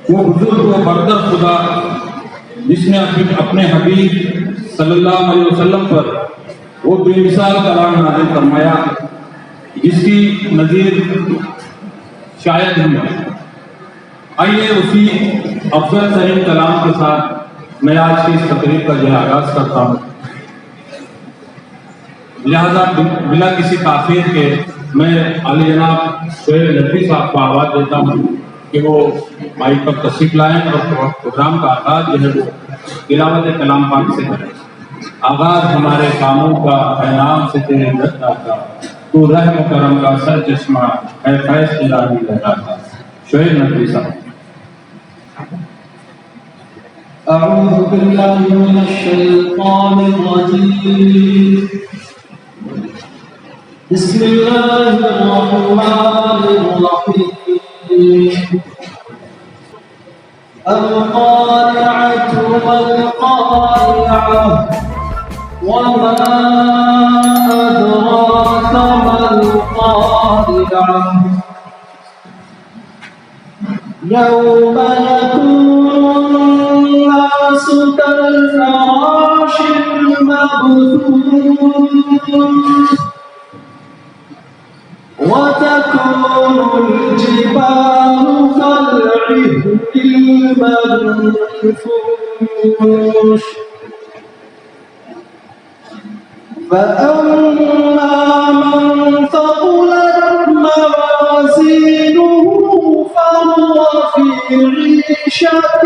وہ بزرگ و برتر خدا جس نے اپنے حبیب صلی اللہ علیہ وسلم پر وہ بے مثال کلام نازل فرمایا جس کی نظیر شاید ہی ہے۔ آئیے اسی افضل ترین کلام کے ساتھ میں آج کی اس تقریب کا جو ہے آغاز کرتا ہوں۔ لہذا بلا کسی تاخیر کے میں علی جناب سہیل ندوی صاحب کو آواز دیتا ہوں کہ وہ مائک پر تشریف لائیں اور پروگرام کا آغاز جو ہے وہ تلاوت کلام پاک سے کریں۔ آغاز ہمارے کاموں کا اے نام سے تیرے در داتا، تو رحم و کرم کا سر چشمہ اے فیض الہی لہراتا۔ سہیل ندوی صاحب۔ اعوذ باللہ من الشیطان الرجیم، بسم اللہ الرحمن الرحیم۔ القارعۃ ما القارعۃ وما أدراك ما القارعة يوم يكون الناس كالفراش المبثوث وتكون الجبال كالعهن المنفوش فأما من ثقلت موازينه فهو في عيشة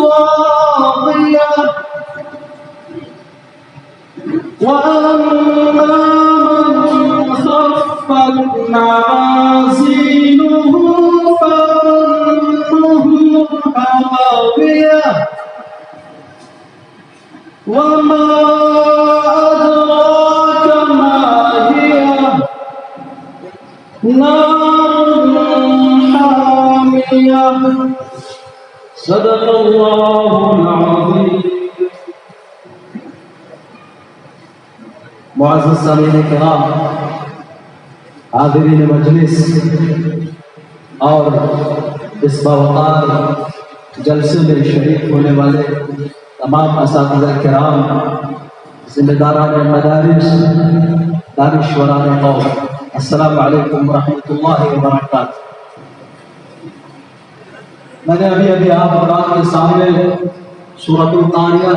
راضية وأما من خفت موازينه فأمه هاوية وما أدراك ما هي نار حامية صدق الله العظيم۔ معزز سامعین کرام، حاضرین مجلس اور اس باوقار جلسے میں شریک ہونے والے تمام اساتذہ کرام، ذمہ داران مدارس، دانشوران قوم، السلام علیکم ورحمۃ اللہ وبرکاتہ۔ میں نے ابھی آپ حضرات کے سامنے سورۃ القاریہ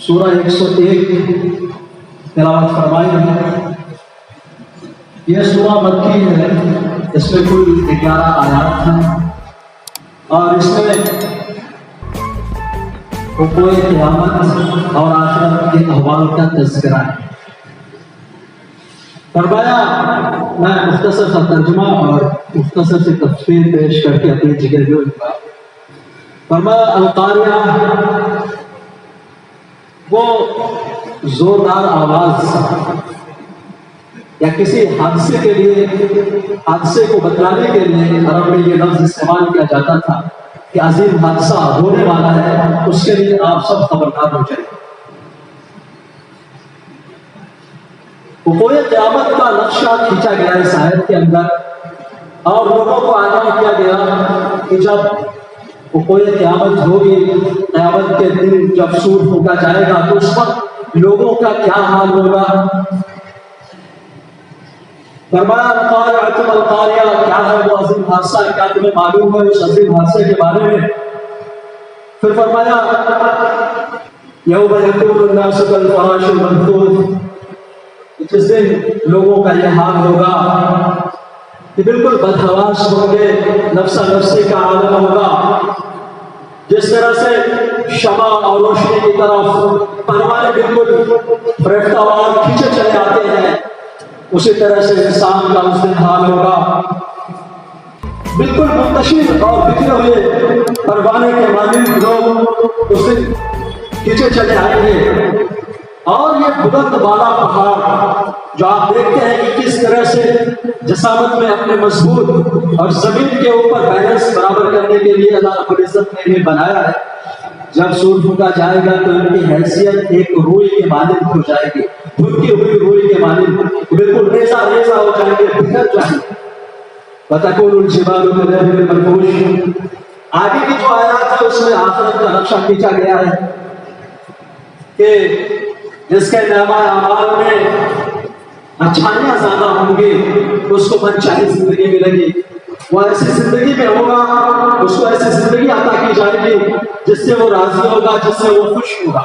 سورہ 101 تلاوت فرمائی ہے۔ یہ سورہ مکی ہے، اس میں کل 11 آیات ہیں اور اس میں حقوق قیامت اور آخرت کے احوال کا تذکرہ ہے۔ فرمایا، میں مختصر سا ترجمہ اور مختصر سی تفسیر پیش کر کے اپنی جگہ لوں گا۔ فرمایا القاریہ وہ زوردار آواز یا کسی حادثے کے لیے، حادثے کو بتلانے کے لیے عرب میں یہ لفظ استعمال کیا جاتا تھا کہ عظیم حادثہ ہونے والا ہے، اس کے لیے آپ سب خبردار ہو جائیں۔ وقوع قیامت کا نقشہ کھینچا گیا اس آیت کے اندر اور لوگوں کو آگاہ کیا گیا کہ جب وقوع قیامت ہوگی، قیامت کے دن جب سور پھونکا جائے گا تو اس وقت لوگوں کا کیا حال ہوگا۔ فرمایا القارعۃ ما القاریہ، کیا ہے وہ عظیم حادثہ، کیا تمہیں معلوم ہے اس عظیم حادثے کے بارے میں؟ پھر فرمایا یوم یکون الناس کالفراش المبثوث، جس دن لوگوں کا یہ حال ہوگا کہ بالکل بدحواس ہوں گے، نفسا نفسی کا عالم ہوگا۔ جس طرح سے شمع اور روشنی کی طرف پروانے بالکل فریفتہ وار کھینچے چلے آتے ہیں، اسی طرح سے انسان کا اس دن حال ہوگا، بالکل منتشر اور بکھرے ہوئے پروانے کے مانند لوگ اس دن کھینچے چلے آئیں گے۔ اور یہ بلند بالا پہاڑ جو آپ دیکھتے ہیں کہ کس طرح سے جسامت میں اپنے مضبوط اور زمین کے اوپر بیلنس برابر کرنے کے لیے اللہ رب العزت نے انہیں بنایا ہے، جب سور پھونکا جائے گا تو ان کی حیثیت ایک روئی کے مانند ہو جائے گی، پھکی ہوئی روئی کے مانند بالکل ریزہ ریزہ ہو جائیں گے، بکھر جائیں گے۔ وَتَكُونُ الْجِبَالُ كَالْعِهْنِ الْمَنفُوشِ، آگے کی جو آیات ہے اس میں آخرت کا نقشہ کھینچا گیا ہے کہ جس کے نامہ اعمال میں اچھائیاں زیادہ ہوں گی اس کو منچاہی زندگی ملے گی، وہ ایسی زندگی میں ہوگا، اس کو ایسی زندگی عطا کی جائے گی جس سے وہ راضی ہوگا، جس سے وہ خوش ہوگا،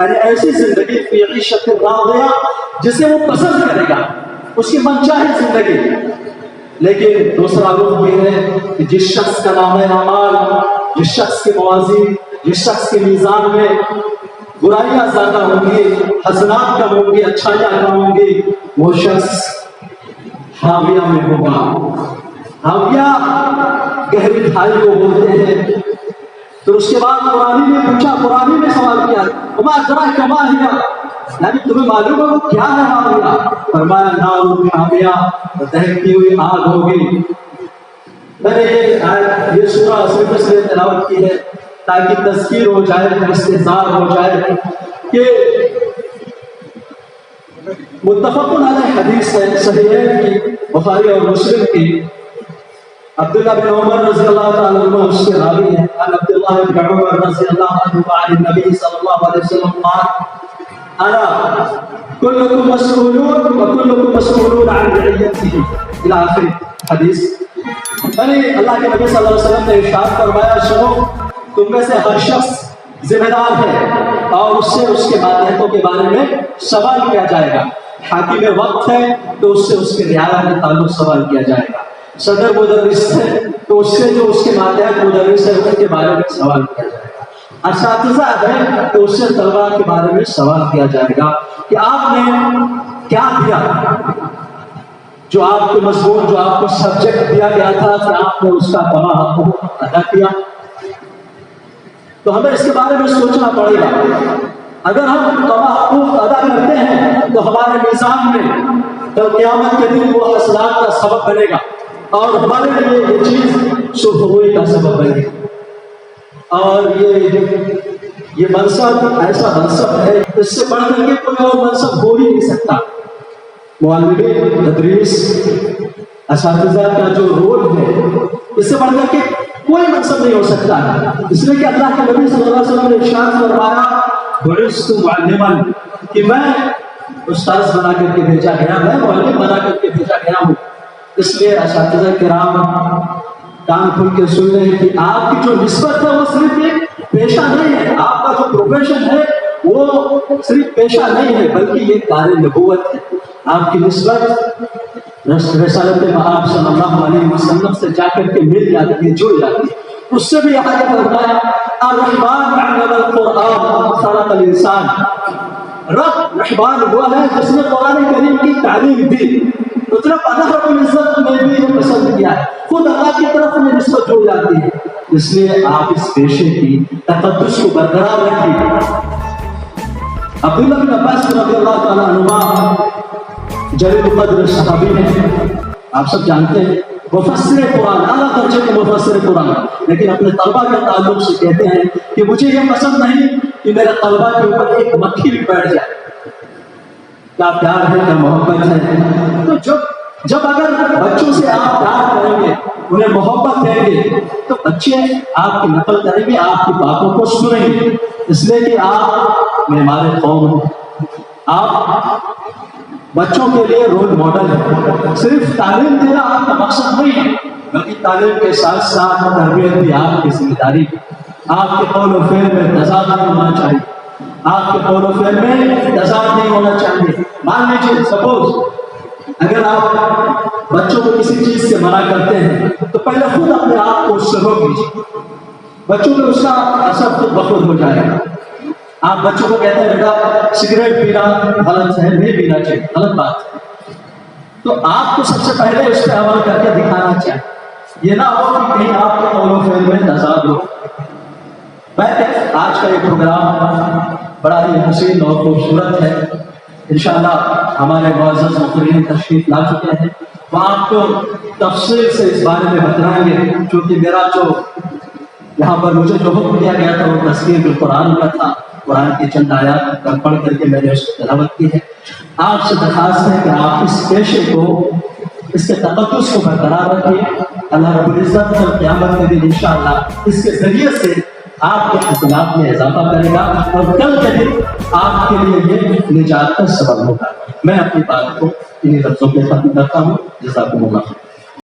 یعنی ایسی زندگی فی عیشۃ راضیہ جسے وہ پسند کرے گا، اس کی منچاہی زندگی۔ لیکن دوسرا رخ بھی ہے کہ جس شخص کا نام اعمال، جس شخص کے موازین، جس شخص کے میزان میں برائیاں زیادہ ہوں گی، حسنات کم ہوں گی، اچھائیاں کم ہوں گی، وہ شخص حاویہ میں ہوگا۔ حاویہ گہری کھائی کو بولتے ہیں۔ پھر اس کے بعد قرآن نے پوچھا، قرآن میں سوال کیا، وما ادراک ما ہی، یعنی تمہیں معلوم ہے وہ کیا ہے حاویہ؟ فرمایا نار حاویہ، دہکتی ہوئی آگ ہوگی۔ میں نے یہ سورہ صرف اس لیے تلاوت کی ہے تاکہ تذکیر ہو جائے، استحضار ہو جائے کہ متفق علیہ حدیث ہے صحیحین کی، بخاری اور مسلم کی، عبداللہ بن عمر رضی اللہ تعالیٰ عنہ اس کے راوی ہیں، عن عبداللہ بن عمر رضی اللہ عنہ عن النبی صلی اللہ علیہ وسلم قال الا كلكم مسؤولون وكلكم مسؤولون عن رعیته الى آخر حدیث۔ یعنی اللہ کے نبی صلی اللہ علیہ وسلم نے ارشاد فرمایا، سنو تم میں سے ہر شخص ذمہ دار ہے اور اس سے اس کے ماتحتوں کے بارے میں سوال کیا جائے گا۔ حاکم وقت ہے تو اس سے اس کے رعایا کے تعلق سوال کیا جائے گا۔ صدر مدرس ہے تو اس سے جو اس کے ماتحت مدرس ہے ان کے بارے میں سوال کیا جائے گا۔ اساتذہ ہے تو اس سے طلباء کے بارے میں سوال کیا جائے گا کہ آپ نے کیا دیا، جو آپ کو مضمون، جو آپ کو سبجیکٹ دیا گیا تھا کہ آپ نے اس کا کما حقوق ادا کیا۔ تو ہمیں اس کے بارے میں سوچنا پڑے گا۔ اگر ہم کما حقوق ادا کرتے ہیں تو ہمارے میزان میں کل قیامت کے دن وہ حسنات کا سبب بنے گا اور ہمارے لیے یہ چیز سرخروئی کا سبب بنے گا۔ اور یہ منصب ایسا منصب ہے، اس سے بڑھ کر کے کوئی اور منصب ہو ہی نہیں سکتا۔ معلمین، تدریس، اساتذہ کا جو رول ہے، اس سے بڑھ کر کے کوئی منصب نہیں ہو سکتا ہے۔ اس لیے کہ اللہ کے نبی صلی اللہ علیہ وسلم نے ارشاد فرمایا بعثت معلما، کہ میں استاذ بنا کر کے بھیجا گیا، میں معلم بنا کر کے بھیجا گیا ہوں۔ اس لیے اساتذہ کرام کان کھول کے سن رہے ہیں کہ آپ کی جو نسبت ہے وہ صرف ایک پیشہ نہیں ہے، آپ کا جو پروفیشن ہے وہ صرف پیشہ نہیں ہے بلکہ یہ کار نبوت ہے۔ آپ کی نسبت رسالت مآب صلی اللہ علیہ وسلم سے جا کر کے مل جاتی ہے، جڑ جاتی ہے۔ اس سے بھی آگے فرمایا الرحمن علم القرآن خلق الانسان، رب رحمان ہوا ہے جس نے قرآن کریم کی تعلیم دی، اتنا اللہ رب العزت نے بھی یہ پسند کیا ہے، خود اللہ کی طرف میں نسبت جڑ جاتی ہے۔ اس لیے آپ اس پیشے کی تقدس کو برقرار رکھیے۔ عبداللہ بن عباس رضی اللہ تعالیٰ عنہما جلیل القدر صحابی ہیں، آپ سب جانتے ہیں، مفسر قرآن، اعلیٰ درجے کے مفسر قرآن، لیکن اپنے طلبہ کے تعلق سے کہتے ہیں کہ مجھے یہ پسند نہیں کہ میرے طلبہ کے اوپر ایک مکھی بھی بیٹھ جائے۔ کیا پیار ہے، کیا محبت ہے۔ تو جب اگر بچوں سے آپ پیار کریں گے، انہیں محبت دیں گے، تو بچے آپ کی نقل کریں گے، آپ کی باتوں کو سنیں گے۔ اس لیے کہ آپ معمار قوم ہیں، آپ بچوں کے لیے رول ماڈل ہے۔ صرف تعلیم دینا آپ کا مقصد نہیں ہے بلکہ تعلیم کے ساتھ ساتھ تربیت بھی آپ کی ذمہ داری ہے۔ آپ کے قول و فعل میں تضاد نہیں ہونا چاہیے، آپ کے قول و فعل میں تضاد نہیں ہونا چاہیے۔ مان لیجیے سپوز اگر آپ بچوں کو کسی چیز سے منع کرتے ہیں تو پہلے خود اپنے آپ کو اس سے روک لیجیے، بچوں کو اس کا اثر خود بخود ہو جائے گا۔ آپ بچوں کو کہتے ہیں بیٹا سگریٹ پینا غلط ہے، نہیں پینا چاہیے، غلط بات ہے، تو آپ کو سب سے پہلے اس پہ عمل کر کے دکھانا چاہیے، یہ نہ ہو کہ کہیں آپ کے قول و فعل میں تضاد ہو۔ آج کا یہ پروگرام بڑا ہی حسین اور خوبصورت ہے، انشاءاللہ ہمارے معزز مقررین تشریف لا چکے ہیں، وہ آپ کو تفصیل سے اس بارے میں بتلائیں گے، چونکہ میرا جو یہاں پر مجھے جو حکم دیا گیا تھا وہ تذکیر بالقرآن کا تھا، قرآن کی چند آیات پڑھ کر کے میں نے اس کی تلاوت کی ہے۔ آپ سے درخواست ہے کہ آپ اس پیشے کو اس کے تقدس کو برقرار رکھیے. اللہ رب العزت کل قیامت کے دن انشاءاللہ اس کے ذریعے سے آپ کے حسنات میں اضافہ کرے گا اور کل کے دن آپ کے لیے یہ نجات کا سبب ہوگا. میں اپنی بات کو انہی لفظوں میں ختم کرتا ہوں. جزاکم اللہ.